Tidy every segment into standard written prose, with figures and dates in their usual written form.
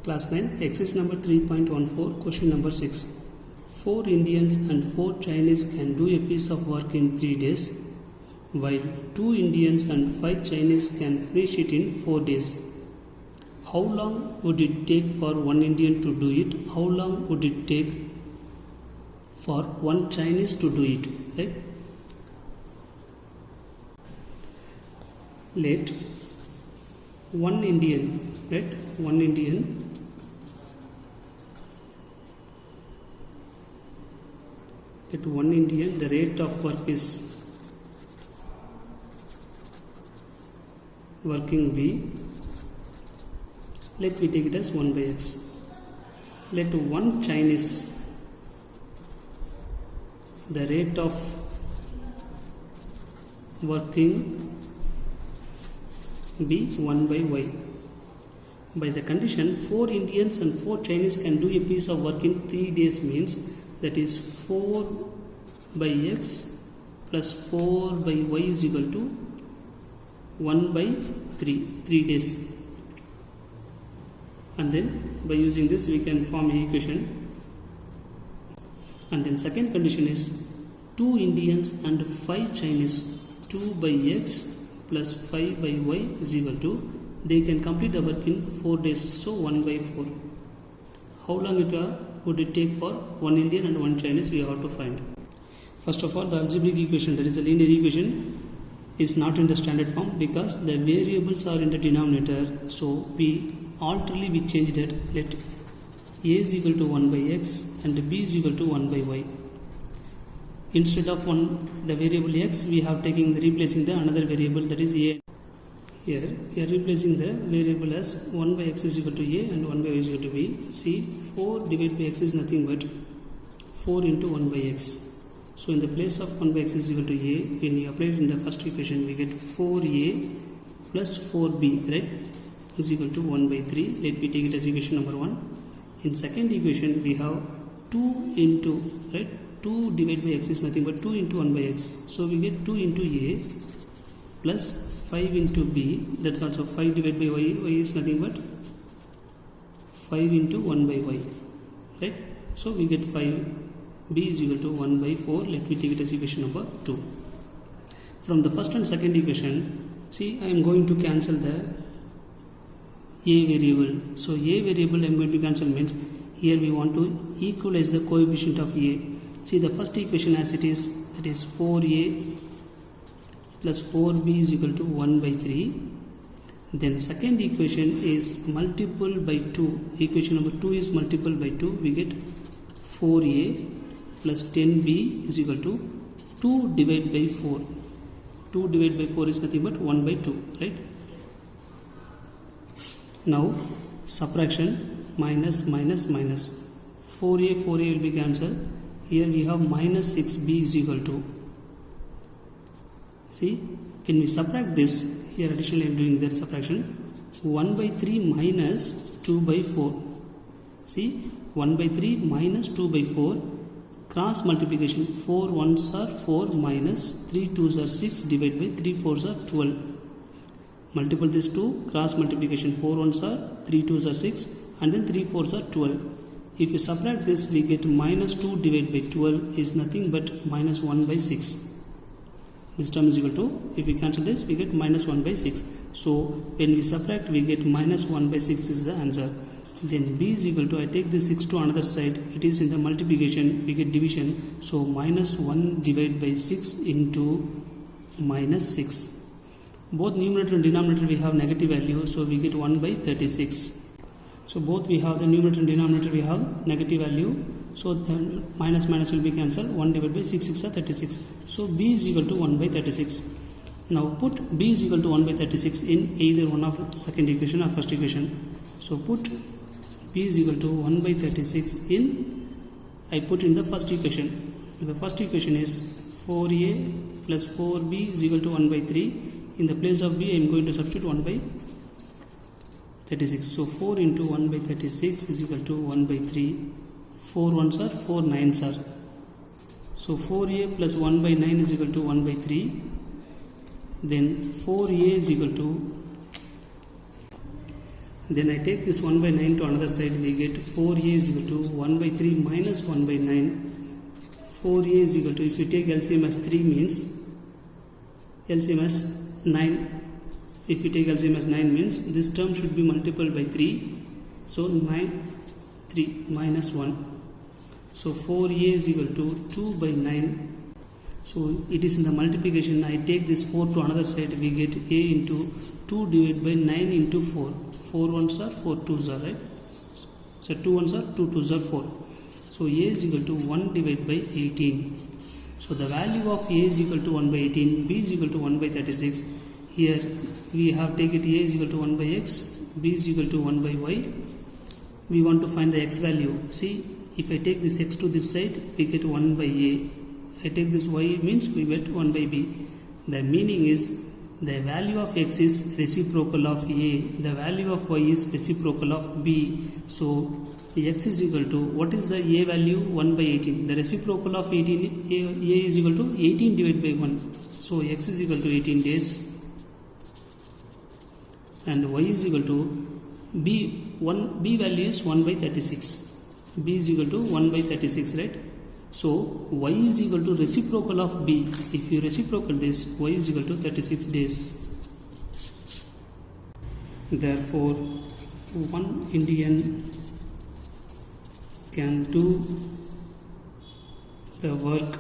Class 9, exercise number 3.14, question number 6. 4 Indians and 4 Chinese can do a piece of work in 3 days, while 2 Indians and 5 Chinese can finish it in 4 days. How long would it take for 1 Indian to do it? How long would it take for 1 Chinese to do it? Right? Let 1 Indian, right? 1 Indian the rate of work is working B. Let me take it as 1 by x. Let 1 Chinese the rate of working be 1 by y. By the condition 4 Indians and 4 Chinese can do a piece of work in 3 days means that is 4 by x plus 4 by y is equal to 1 by 3 days. And then by using this we can form an equation. And then second condition is 2 Indians and 5 Chinese, 2 by x plus 5 by y is equal to, they can complete the work in 4 days, so 1 by 4. How long would it take for 1 Indian and 1 Chinese? We have to find. First of all, the algebraic equation, that is the linear equation, is not in the standard form because the variables are in the denominator. So we changed it. Let a is equal to 1 by x and b is equal to 1 by y. Instead of the variable x, we have replacing the another variable, that is a. Here we are replacing the variable as 1 by x is equal to a and 1 by y is equal to b. See, 4 divided by x is nothing but 4 into 1 by x. So in the place of 1 by x is equal to a, when you apply it in the first equation, we get 4a plus 4b, right, is equal to 1 by 3. Let me take it as equation number 1. In second equation, we have 2 into, right, 2 divided by x is nothing but 2 into 1 by x. So we get 2 into a plus 5 into b, that's also 5 divided by y is nothing but 5 into 1 by y, right? So we get 5, b is equal to 1 by 4. Let me take it as equation number 2. From the first and second equation, see, I am going to cancel the a variable. So a variable I am going to cancel means here we want to equalize the coefficient of a. See, the first equation as it is, that is 4a plus 4b is equal to 1 by 3. Then second equation is multiple by 2. Equation number 2 is multiple by 2. We get 4a plus 10b is equal to 2 divided by 4. 2 divided by 4 is nothing but 1 by 2, right? Now subtraction, minus minus minus. 4a will be cancelled. Here we have minus 6b is equal to, see, when we subtract this, here additionally I am doing the subtraction, 1 by 3 minus 2 by 4. See, 1 by 3 minus 2 by 4, cross multiplication, 4 1s are 4 minus 3 2s are 6 divided by 3 4s are 12. Multiple this 2, cross multiplication, 4 1s are 3 2s are 6 and then 3 4s are 12. If we subtract this, we get minus 2 divided by 12 is nothing but minus 1 by 6. This term is equal to, if we cancel this, we get minus 1 by 6. So when we subtract, we get minus 1 by 6 is the answer. Then b is equal to, I take this 6 to another side, it is in the multiplication, we get division. So minus 1 divided by 6 into minus 6. Both numerator and denominator we have negative value, so we get 1 by 36. So both we have the numerator and denominator we have negative value. So then minus minus will be cancelled. 1 divided by 6 6 are 36. So b is equal to 1 by 36. Now put b is equal to 1 by 36 in either one of second equation or first equation. So put b is equal to 1 by 36 in, I put in the first equation. The first equation is 4a plus 4b is equal to 1 by 3. In the place of b I am going to substitute 1 by 36. So 4 into 1 by 36 is equal to 1 by 3. 4 1s are 4 9s are. So 4a plus 1 by 9 is equal to 1 by 3. Then 4a is equal to Then I take this 1 by 9 to another side, we get 4a is equal to 1 by 3 minus 1 by 9. 4a is equal to, if you take LCM as 3 means, LCM as 9, if you take LCM as 9 means, this term should be multiplied by 3. So 3 minus 1. So 4a is equal to 2 by 9. So it is in the multiplication. I take this 4 to another side, we get a into 2 divided by 9 into 4. 4 ones are 4 twos are, right? So 2 ones are 2 twos are 4. So a is equal to 1 divided by 18. So the value of a is equal to 1 by 18, b is equal to 1 by 36. Here we have taken a is equal to 1 by x, b is equal to 1 by y. We want to find the x value. See, if I take this x to this side, we get 1 by a. I take this y means we get 1 by b. The meaning is the value of x is reciprocal of a, the value of y is reciprocal of b. So x is equal to, what is the a value? 1 by 18. The reciprocal of 18, a is equal to 18 divided by 1. So x is equal to 18 days and y is equal to b value is 1 by 36. b is equal to 1 by 36, right? So y is equal to reciprocal of b. If you reciprocal this, y is equal to 36 days. Therefore, one Indian can do the work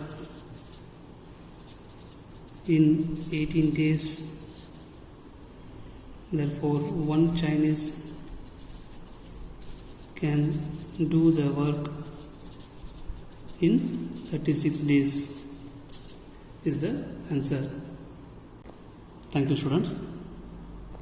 in 18 days. Therefore, one Chinese can do the work in 36 days is the answer. Thank you, students.